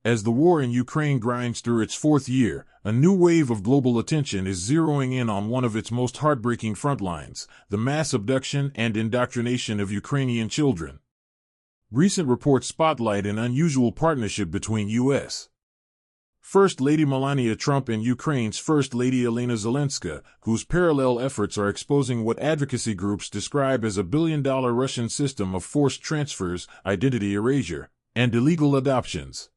As the war in Ukraine grinds through its fourth year, a new wave of global attention is zeroing in on one of its most heartbreaking frontlines, the mass abduction and indoctrination of Ukrainian children. Recent reports spotlight an unusual partnership between U.S. First Lady Melania Trump and Ukraine's First Lady Olena Zelenska, whose parallel efforts are exposing what advocacy groups describe as a billion-dollar Russian system of forced transfers, identity erasure, and illegal adoptions.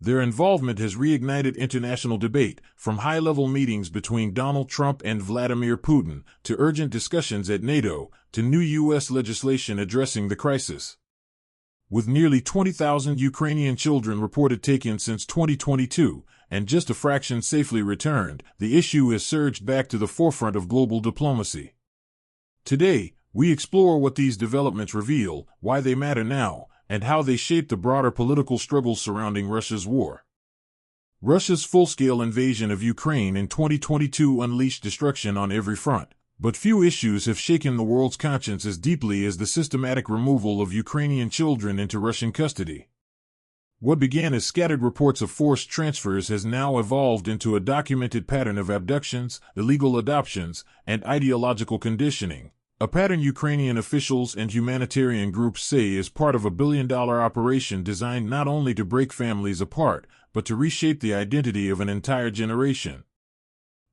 Their involvement has reignited international debate, from high-level meetings between Donald Trump and Vladimir Putin, to urgent discussions at NATO, to new U.S. legislation addressing the crisis. With nearly 20,000 Ukrainian children reported taken since 2022, and just a fraction safely returned, the issue has surged back to the forefront of global diplomacy. Today, we explore what these developments reveal, why they matter now, and how they shape the broader political struggles surrounding Russia's war. Russia's full-scale invasion of Ukraine in 2022 unleashed destruction on every front, but few issues have shaken the world's conscience as deeply as the systematic removal of Ukrainian children into Russian custody. What began as scattered reports of forced transfers has now evolved into a documented pattern of abductions, illegal adoptions, and ideological conditioning. A pattern Ukrainian officials and humanitarian groups say is part of a billion-dollar operation designed not only to break families apart, but to reshape the identity of an entire generation.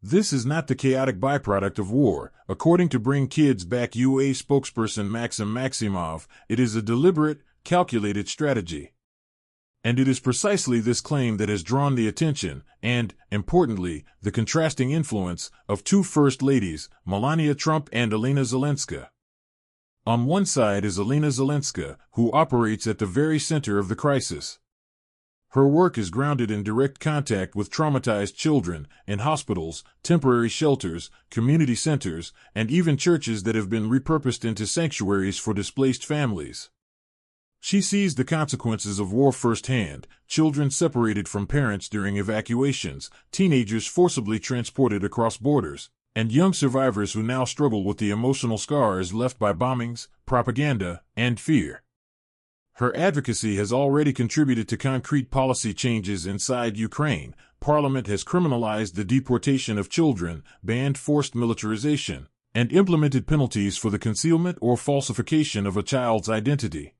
This is not the chaotic byproduct of war. According to Bring Kids Back UA spokesperson Maxim Maximov, it is a deliberate, calculated strategy. And it is precisely this claim that has drawn the attention and, importantly, the contrasting influence of two First Ladies, Melania Trump and Olena Zelenska. On one side is Olena Zelenska, who operates at the very center of the crisis. Her work is grounded in direct contact with traumatized children, in hospitals, temporary shelters, community centers, and even churches that have been repurposed into sanctuaries for displaced families. She sees the consequences of war firsthand: children separated from parents during evacuations, teenagers forcibly transported across borders, and young survivors who now struggle with the emotional scars left by bombings, propaganda, and fear. Her advocacy has already contributed to concrete policy changes inside Ukraine. Parliament has criminalized the deportation of children, banned forced militarization, and implemented penalties for the concealment or falsification of a child's identity.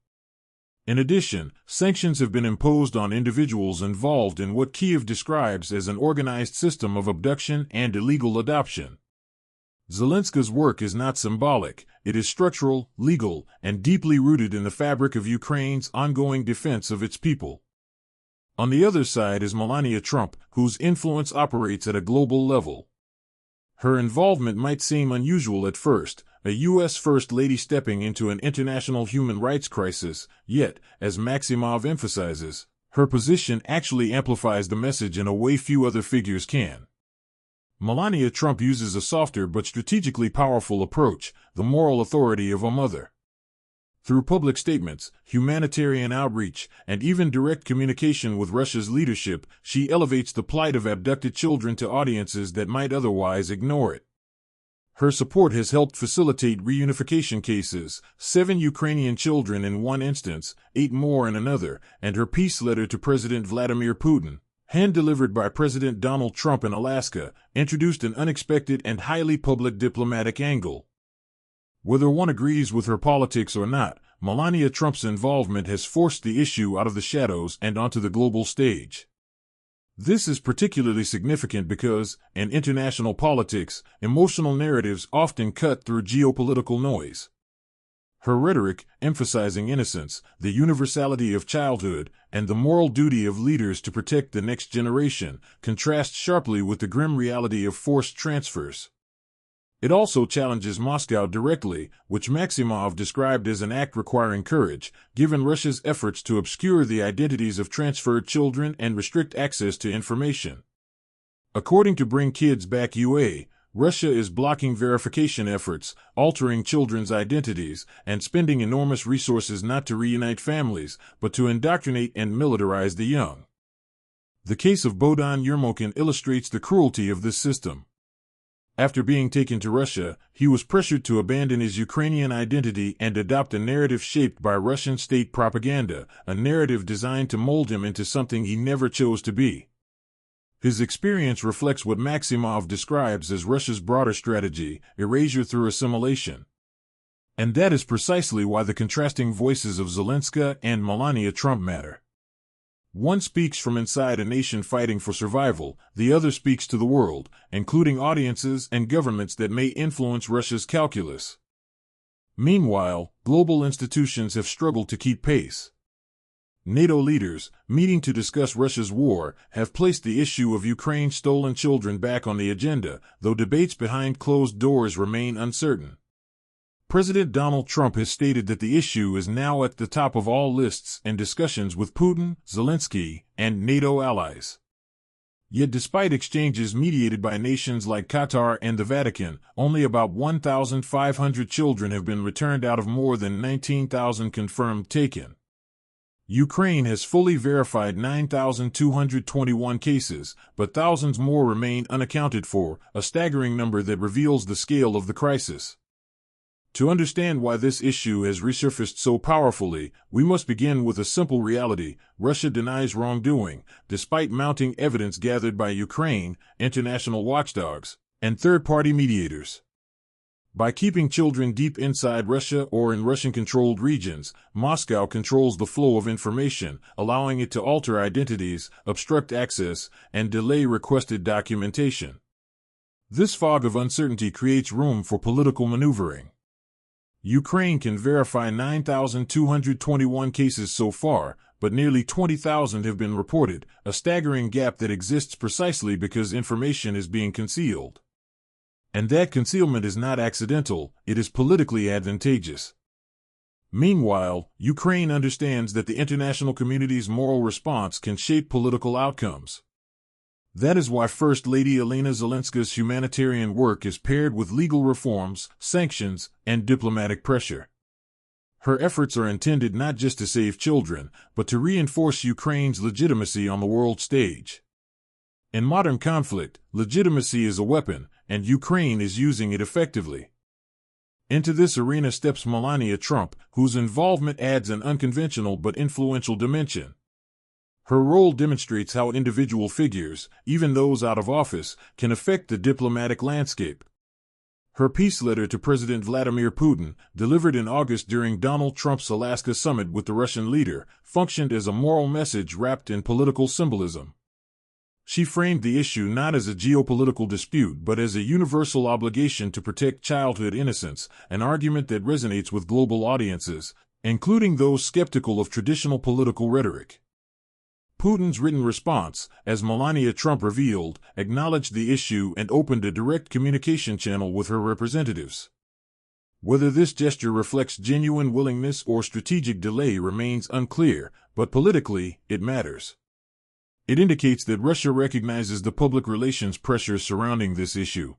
In addition, sanctions have been imposed on individuals involved in what Kyiv describes as an organized system of abduction and illegal adoption. Zelenska's work is not symbolic, it is structural, legal, and deeply rooted in the fabric of Ukraine's ongoing defense of its people. On the other side is Melania Trump, whose influence operates at a global level. Her involvement might seem unusual at first, a U.S. First Lady stepping into an international human rights crisis, yet, as Maximov emphasizes, her position actually amplifies the message in a way few other figures can. Melania Trump uses a softer but strategically powerful approach, the moral authority of a mother. Through public statements, humanitarian outreach, and even direct communication with Russia's leadership, she elevates the plight of abducted children to audiences that might otherwise ignore it. Her support has helped facilitate reunification cases, 7 Ukrainian children in one instance, 8 more in another, and her peace letter to President Vladimir Putin, hand-delivered by President Donald Trump in Alaska, introduced an unexpected and highly public diplomatic angle. Whether one agrees with her politics or not, Melania Trump's involvement has forced the issue out of the shadows and onto the global stage. This is particularly significant because, in international politics, emotional narratives often cut through geopolitical noise. Her rhetoric, emphasizing innocence, the universality of childhood, and the moral duty of leaders to protect the next generation, contrasts sharply with the grim reality of forced transfers. It also challenges Moscow directly, which Maximov described as an act requiring courage, given Russia's efforts to obscure the identities of transferred children and restrict access to information. According to Bring Kids Back UA, Russia is blocking verification efforts, altering children's identities, and spending enormous resources not to reunite families, but to indoctrinate and militarize the young. The case of Bohdan Yermokin illustrates the cruelty of this system. After being taken to Russia, he was pressured to abandon his Ukrainian identity and adopt a narrative shaped by Russian state propaganda, a narrative designed to mold him into something he never chose to be. His experience reflects what Maximov describes as Russia's broader strategy, erasure through assimilation. And that is precisely why the contrasting voices of Zelenska and Melania Trump matter. One speaks from inside a nation fighting for survival, the other speaks to the world, including audiences and governments that may influence Russia's calculus. Meanwhile, global institutions have struggled to keep pace. NATO leaders, meeting to discuss Russia's war, have placed the issue of Ukraine's stolen children back on the agenda, though debates behind closed doors remain uncertain. President Donald Trump has stated that the issue is now at the top of all lists and discussions with Putin, Zelensky, and NATO allies. Yet despite exchanges mediated by nations like Qatar and the Vatican, only about 1,500 children have been returned out of more than 19,000 confirmed taken. Ukraine has fully verified 9,221 cases, but thousands more remain unaccounted for, a staggering number that reveals the scale of the crisis. To understand why this issue has resurfaced so powerfully, we must begin with a simple reality: Russia denies wrongdoing, despite mounting evidence gathered by Ukraine, international watchdogs, and third-party mediators. By keeping children deep inside Russia or in Russian-controlled regions, Moscow controls the flow of information, allowing it to alter identities, obstruct access, and delay requested documentation. This fog of uncertainty creates room for political maneuvering. Ukraine can verify 9,221 cases so far, but nearly 20,000 have been reported, a staggering gap that exists precisely because information is being concealed. And that concealment is not accidental, it is politically advantageous. Meanwhile, Ukraine understands that the international community's moral response can shape political outcomes. That is why First Lady Olena Zelenska's humanitarian work is paired with legal reforms, sanctions, and diplomatic pressure. Her efforts are intended not just to save children, but to reinforce Ukraine's legitimacy on the world stage. In modern conflict, legitimacy is a weapon, and Ukraine is using it effectively. Into this arena steps Melania Trump, whose involvement adds an unconventional but influential dimension. Her role demonstrates how individual figures, even those out of office, can affect the diplomatic landscape. Her peace letter to President Vladimir Putin, delivered in August during Donald Trump's Alaska summit with the Russian leader, functioned as a moral message wrapped in political symbolism. She framed the issue not as a geopolitical dispute but as a universal obligation to protect childhood innocence, an argument that resonates with global audiences, including those skeptical of traditional political rhetoric. Putin's written response, as Melania Trump revealed, acknowledged the issue and opened a direct communication channel with her representatives. Whether this gesture reflects genuine willingness or strategic delay remains unclear, but politically, it matters. It indicates that Russia recognizes the public relations pressures surrounding this issue.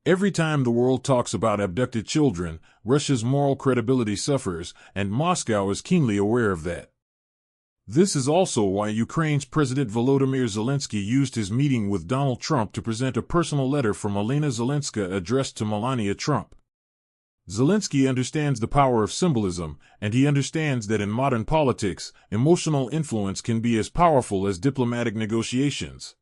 Every time the world talks about abducted children, Russia's moral credibility suffers, and Moscow is keenly aware of that. This is also why Ukraine's President Volodymyr Zelensky used his meeting with Donald Trump to present a personal letter from Olena Zelenska addressed to Melania Trump. Zelensky understands the power of symbolism, and he understands that in modern politics, emotional influence can be as powerful as diplomatic negotiations.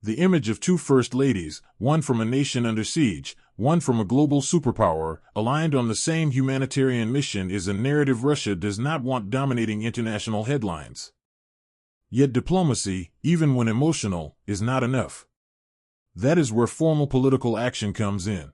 The image of two first ladies, one from a nation under siege, one from a global superpower, aligned on the same humanitarian mission is a narrative Russia does not want dominating international headlines. Yet diplomacy, even when emotional, is not enough. That is where formal political action comes in.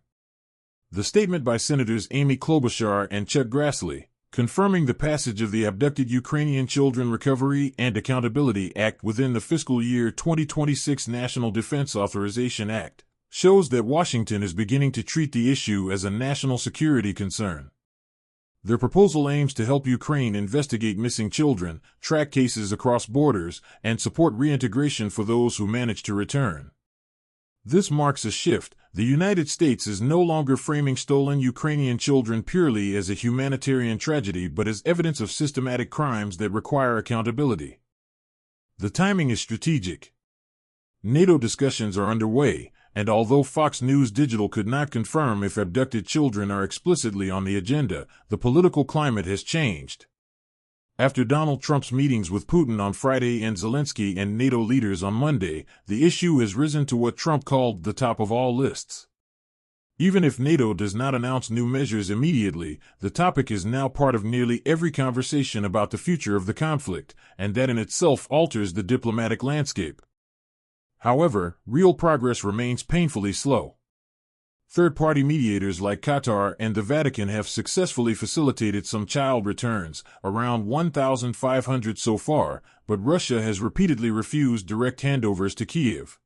The statement by Senators Amy Klobuchar and Chuck Grassley, confirming the passage of the Abducted Ukrainian Children Recovery and Accountability Act within the fiscal year 2026 National Defense Authorization Act, shows that Washington is beginning to treat the issue as a national security concern. Their proposal aims to help Ukraine investigate missing children, track cases across borders, and support reintegration for those who manage to return. This marks a shift. The United States is no longer framing stolen Ukrainian children purely as a humanitarian tragedy but as evidence of systematic crimes that require accountability. The timing is strategic. NATO discussions are underway, and although Fox News Digital could not confirm if abducted children are explicitly on the agenda, the political climate has changed. After Donald Trump's meetings with Putin on Friday and Zelensky and NATO leaders on Monday, the issue has risen to what Trump called the top of all lists. Even if NATO does not announce new measures immediately, the topic is now part of nearly every conversation about the future of the conflict, and that in itself alters the diplomatic landscape. However, real progress remains painfully slow. Third-party mediators like Qatar and the Vatican have successfully facilitated some child returns, around 1,500 so far, but Russia has repeatedly refused direct handovers to Kyiv.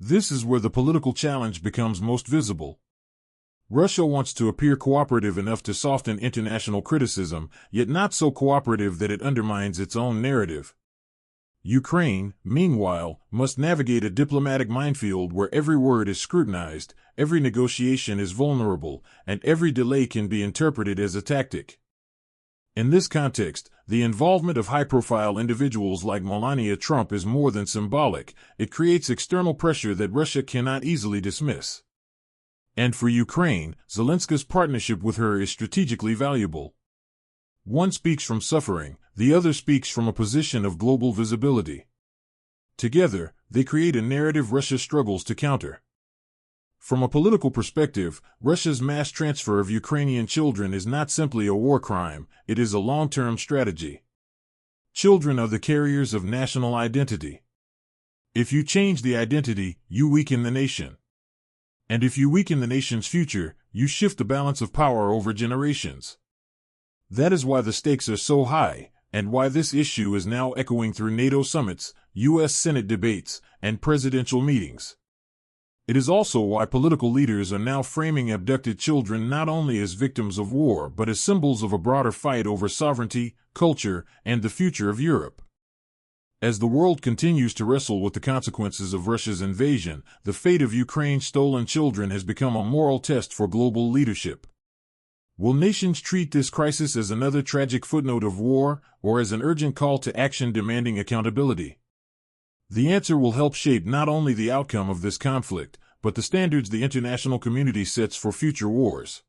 This is where the political challenge becomes most visible. Russia wants to appear cooperative enough to soften international criticism, yet not so cooperative that it undermines its own narrative. Ukraine, meanwhile, must navigate a diplomatic minefield where every word is scrutinized, every negotiation is vulnerable, and every delay can be interpreted as a tactic. In this context, the involvement of high-profile individuals like Melania Trump is more than symbolic. It creates external pressure that Russia cannot easily dismiss. And for Ukraine, Zelenska's partnership with her is strategically valuable. One speaks from suffering, the other speaks from a position of global visibility. Together, they create a narrative Russia struggles to counter. From a political perspective, Russia's mass transfer of Ukrainian children is not simply a war crime, it is a long-term strategy. Children are the carriers of national identity. If you change the identity, you weaken the nation. And if you weaken the nation's future, you shift the balance of power over generations. That is why the stakes are so high, and why this issue is now echoing through NATO summits, U.S. Senate debates, and presidential meetings. It is also why political leaders are now framing abducted children not only as victims of war but as symbols of a broader fight over sovereignty, culture, and the future of Europe. As the world continues to wrestle with the consequences of Russia's invasion, the fate of Ukraine's stolen children has become a moral test for global leadership. Will nations treat this crisis as another tragic footnote of war, or as an urgent call to action demanding accountability? The answer will help shape not only the outcome of this conflict, but the standards the international community sets for future wars.